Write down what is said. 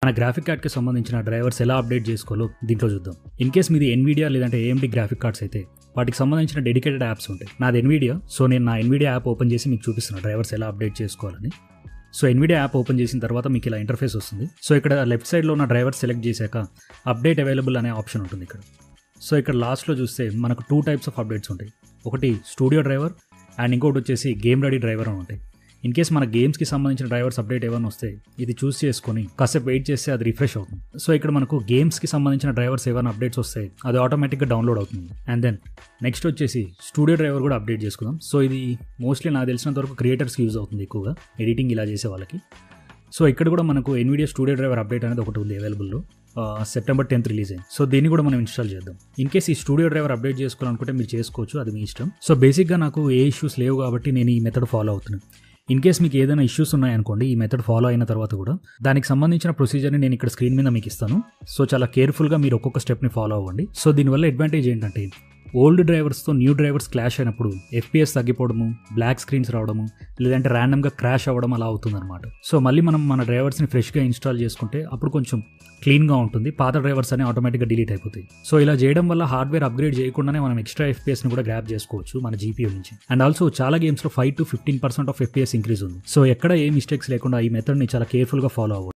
మన గ్రాఫిక్ కార్డ్కి సంబంధించిన డ్రైవర్స్ ఎలా అప్డేట్ చేసుకోవాలో దీంట్లో చూద్దాం. ఇన్ కేస్ మీది ఎన్విడియా లేదంటే ఏఎండి గ్రాఫిక్ కార్డ్స్ అయితే వాటికి సంబంధించిన డెడికేటెడ్ యాప్స్ ఉంటాయి. నాది ఎన్విడియా, సో నేను నా ఎన్విడియా యాప్ ఓపెన్ చేసి మీకు చూపిస్తున్నాను డ్రైవర్స్ ఎలా అప్డేట్ చేసుకోవాలని. సో ఎన్విడియా యాప్ ఓపెన్ చేసిన తర్వాత మీకు ఇలా ఇంటర్ఫేస్ వస్తుంది. సో ఇక్కడ లెఫ్ట్ సైడ్లో ఉన్న డ్రైవర్ సెలెక్ట్ చేశాక అప్డేట్ అవైలబుల్ అనే ఆప్షన్ ఉంటుంది ఇక్కడ. సో ఇక్కడ లాస్ట్లో చూస్తే మనకు 2 టైప్స్ ఆఫ్ అప్డేట్స్ ఉంటాయి. ఒకటి స్టూడియో డ్రైవర్ అండ్ ఇంకోటి వచ్చేసి గేమ్ రెడీ డ్రైవర్ అని ఉంటాయి. ఇన్ కేస్ మన గేమ్స్కి సంబంధించిన డ్రైవర్స్ అప్డేట్ ఏమైనా వస్తే ఇది చూస్ చేసుకొని కాసేపు వెయిట్ చేస్తే అది రిఫ్రెష్ అవుతుంది. సో ఇక్కడ మనకు గేమ్స్కి సంబంధించిన డ్రైవర్స్ ఏమైనా అప్డేట్స్ వస్తాయి అది ఆటోమేటిక్గా డౌన్లోడ్ అవుతుంది. అండ్ దెన్ నెక్స్ట్ వచ్చేసి స్టూడియో డ్రైవర్ కూడా అప్డేట్ చేసుకుందాం. సో ఇది మోస్ట్లీ నాకు తెలిసినంత వరకు క్రియేటర్స్కి యూజ్ అవుతుంది ఎక్కువగా, ఎడిటింగ్ ఇలా చేసే వాళ్ళకి. సో ఇక్కడ కూడా మనకు ఎన్విడియా స్టూడియో డ్రైవర్ అప్డేట్ అనేది ఒకటి ఉంది అవైలబుల్లో. September 10th రిలీజ్ అయింది. సో దీన్ని కూడా మనం ఇన్స్టాల్ చేద్దాం. ఇన్ కేస్ ఈ స్టూడియో డ్రైవర్ అప్డేట్ చేసుకోవాలనుకుంటే మీరు చేసుకోవచ్చు, అది మీ ఇష్టం. సో బేసిక్గా నాకు ఏ ఇష్యూస్ లేవు కాబట్టి నేను ఈ మెథడ్ ఫాలో అవుతున్నాను. ఇన్ కేస్ మీకు ఏదైనా ఇష్యూస్ ఉన్నాయనుకోండి, ఈ మెథడ్ ఫాలో అయిన తర్వాత కూడా దానికి సంబంధించిన ప్రొసీజర్ని నేను ఇక్కడ స్క్రీన్ మీద మీకు ఇస్తాను. సో చాలా కేర్ఫుల్గా మీరు ఒక్కొక్క స్టెప్ని ఫాలో అవ్వండి. సో దీనివల్ల అడ్వాంటేజ్ ఏంటంటే ఓల్డ్ డ్రైవర్స్తో న్యూ డ్రైవర్స్ క్లాష్ అయినప్పుడు FPS తగ్గిపోవడము, బ్లాక్ స్క్రీన్స్ రావడము, లేదంటే ర్యాండమ్గా క్రాష్ అవ్వడం అలా అవుతుందన్నమాట. సో మళ్ళీ మనం మన డ్రైవర్స్ని ఫ్రెష్గా ఇన్స్టాల్ చేసుకుంటే అప్పుడు కొంచెం క్లీన్గా ఉంటుంది. పాత డ్రైవర్స్ అనేవి ఆటోమేటిక్గా డిలీట్ అయిపోతాయి. సో ఇలా చేయడం వల్ల హార్డ్వేర్ అప్గ్రేడ్ చేయకుండానే మనం ఎక్స్ట్రా FPSని కూడా గ్రాప్ చేసుకోవచ్చు మన GPU నుంచి. అండ్ ఆల్సో చాలా గేమ్స్లో 5 to 15% ఆఫ్ FPS ఇంక్రీజ్ ఉంది. సో ఎక్కడ ఏ మిస్టేక్స్ లేకుండా ఈ మెథడ్ని చాలా కేర్ఫుల్గా ఫాలో అవ్వండి.